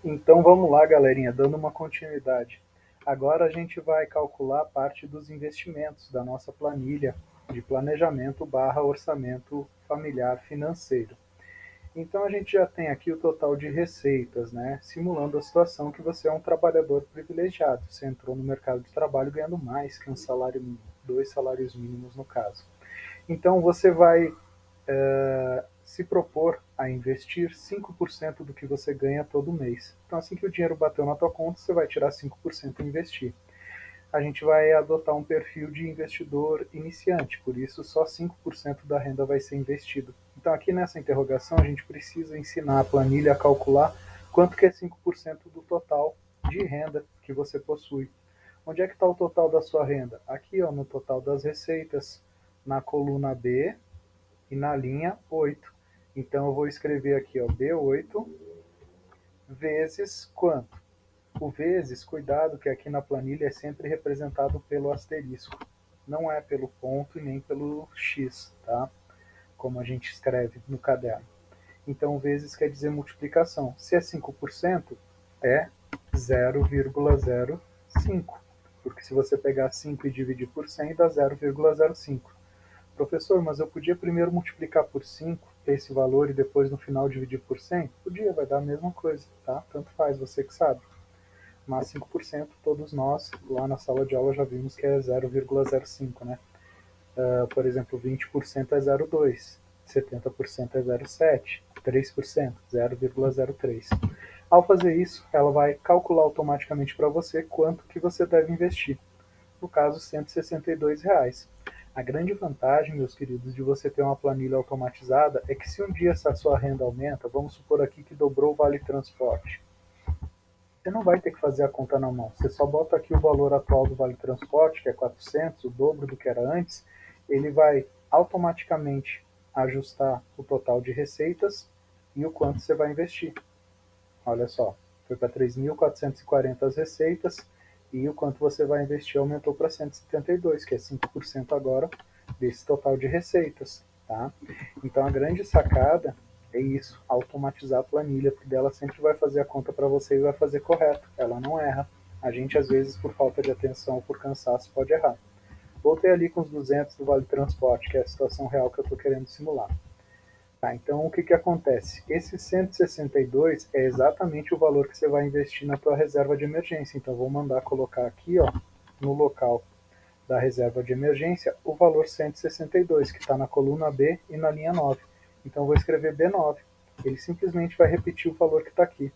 Então vamos lá, galerinha, dando uma continuidade. Agora a gente vai calcular a parte dos investimentos da nossa planilha de planejamento barra orçamento familiar financeiro. Então a gente já tem aqui o total de receitas, né? Simulando a situação que você é um trabalhador privilegiado. Você entrou no mercado de trabalho ganhando mais que um salário mínimo, 2 salários mínimos no caso. Então você vai se propor a investir 5% do que você ganha todo mês. Então, assim que o dinheiro bateu na tua conta, você vai tirar 5% e investir. A gente vai adotar um perfil de investidor iniciante, por isso só 5% da renda vai ser investido. Então, aqui nessa interrogação, a gente precisa ensinar a planilha a calcular quanto que é 5% do total de renda que você possui. Onde é que está o total da sua renda? Aqui, ó, no total das receitas, na coluna B e na linha 8. Então eu vou escrever aqui, ó, B8 vezes quanto? O vezes, cuidado que aqui na planilha é sempre representado pelo asterisco. Não é pelo ponto e nem pelo X, tá? Como a gente escreve no caderno. Então, vezes quer dizer multiplicação. Se é 5%, é 0,05. Porque se você pegar 5 e dividir por 100, dá 0,05. Professor, mas eu podia primeiro multiplicar por 5, ter esse valor, e depois no final dividir por 100? Podia, vai dar a mesma coisa, tá? Tanto faz, você que sabe. Mas 5%, todos nós, lá na sala de aula, já vimos que é 0,05, né? Por exemplo, 20% é 0,2, 70% é 0,7, 3%, 0,03. Ao fazer isso, ela vai calcular automaticamente para você quanto que você deve investir. No caso, R$ 162. A grande vantagem, meus queridos, de você ter uma planilha automatizada é que se um dia essa sua renda aumenta, vamos supor aqui que dobrou o vale transporte, você não vai ter que fazer a conta na mão. Você só bota aqui o valor atual do vale transporte, que é 400, o dobro do que era antes, ele vai automaticamente ajustar o total de receitas e o quanto você vai investir. Olha só, foi para 3.440 as receitas e o quanto você vai investir aumentou para 172, que é 5% agora desse total de receitas, tá? Então a grande sacada é isso, automatizar a planilha, porque dela sempre vai fazer a conta para você e vai fazer correto, ela não erra. A gente às vezes por falta de atenção ou por cansaço pode errar. Voltei ali com os 200 do Vale Transporte, que é a situação real que eu estou querendo simular. Tá, então o que, que acontece? Esse 162 é exatamente o valor que você vai investir na tua reserva de emergência. Então vou mandar colocar aqui, ó, no local da reserva de emergência, o valor 162, que está na coluna B e na linha 9. Então vou escrever B9. Ele simplesmente vai repetir o valor que está aqui.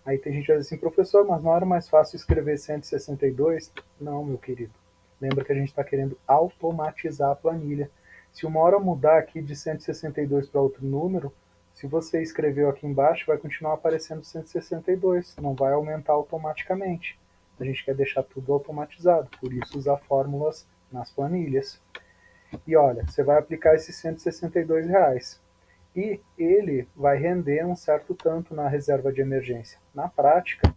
Aí tem gente que diz assim, professor, mas não era mais fácil escrever 162? Não, meu querido. Lembra que a gente está querendo automatizar a planilha. Se uma hora mudar aqui de 162 para outro número, se você escreveu aqui embaixo, vai continuar aparecendo 162, não vai aumentar automaticamente. A gente quer deixar tudo automatizado, por isso usar fórmulas nas planilhas. E olha, você vai aplicar esses R$ 162 e ele vai render um certo tanto na reserva de emergência. Na prática,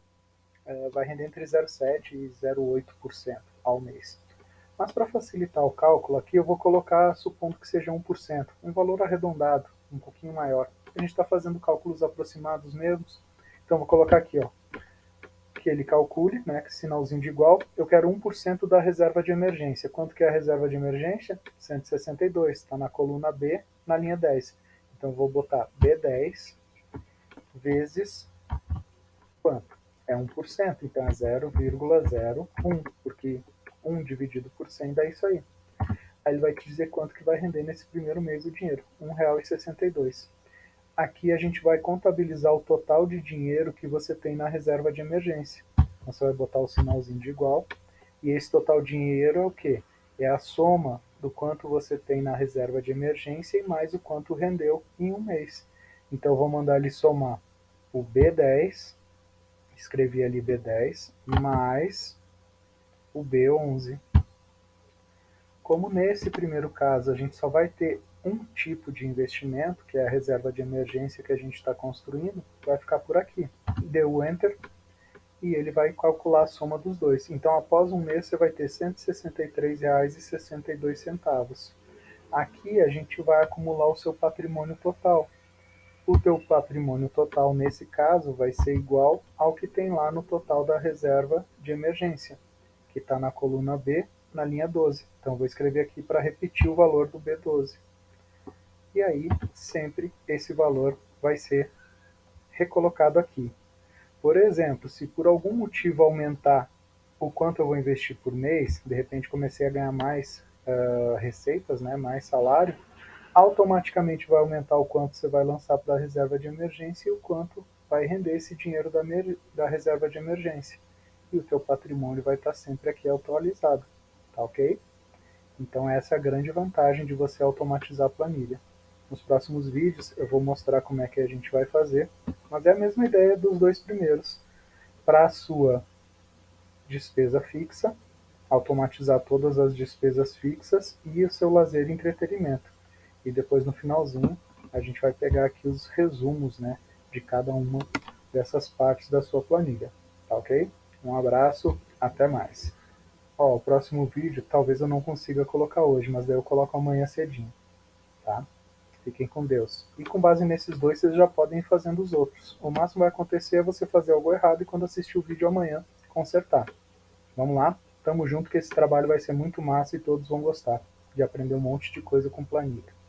vai render entre 0,7% e 0,8% ao mês. Mas para facilitar o cálculo aqui, eu vou colocar, supondo que seja 1%, um valor arredondado, um pouquinho maior. A gente está fazendo cálculos aproximados mesmos, então vou colocar aqui, ó, que ele calcule, né, que sinalzinho de igual, eu quero 1% da reserva de emergência. Quanto que é a reserva de emergência? 162, está na coluna B, na linha 10. Então eu vou botar B10 vezes quanto? É 1%, então é 0,01, porque 1 dividido por 100 dá isso aí. Aí ele vai te dizer quanto que vai render nesse primeiro mês o dinheiro, R$ 1,62. Aqui a gente vai contabilizar o total de dinheiro que você tem na reserva de emergência. Então você vai botar o sinalzinho de igual, e esse total de dinheiro é o quê? É a soma do quanto você tem na reserva de emergência e mais o quanto rendeu em um mês. Então eu vou mandar ele somar o B10, escrevi ali B10, mais o B11. Como nesse primeiro caso a gente só vai ter um tipo de investimento, que é a reserva de emergência que a gente está construindo, vai ficar por aqui. Deu Enter e ele vai calcular a soma dos dois. Então, após um mês, você vai ter R$ 163,62. Aqui a gente vai acumular o seu patrimônio total. o teu patrimônio total, nesse caso, vai ser igual ao que tem lá no total da reserva de emergência, que está na coluna B, na linha 12. Então, vou escrever aqui para repetir o valor do B12. E aí, sempre esse valor vai ser recolocado aqui. Por exemplo, se por algum motivo aumentar o quanto eu vou investir por mês, de repente comecei a ganhar mais receitas, né, mais salário, automaticamente vai aumentar o quanto você vai lançar para a reserva de emergência e o quanto vai render esse dinheiro da reserva de emergência. E o teu patrimônio vai estar sempre aqui atualizado, tá ok? Então essa é a grande vantagem de você automatizar a planilha. Nos próximos vídeos eu vou mostrar como é que a gente vai fazer, mas é a mesma ideia dos dois primeiros. Para a sua despesa fixa, automatizar todas as despesas fixas e o seu lazer e entretenimento. E depois no finalzinho a gente vai pegar aqui os resumos, né, de cada uma dessas partes da sua planilha, tá ok? Um abraço, até mais. Ó, o próximo vídeo talvez eu não consiga colocar hoje, mas daí eu coloco amanhã cedinho, tá? Fiquem com Deus. E com base nesses dois, vocês já podem ir fazendo os outros. O máximo que vai acontecer é você fazer algo errado e quando assistir o vídeo amanhã, consertar. Vamos lá? Tamo junto que esse trabalho vai ser muito massa e todos vão gostar de aprender um monte de coisa com planilha.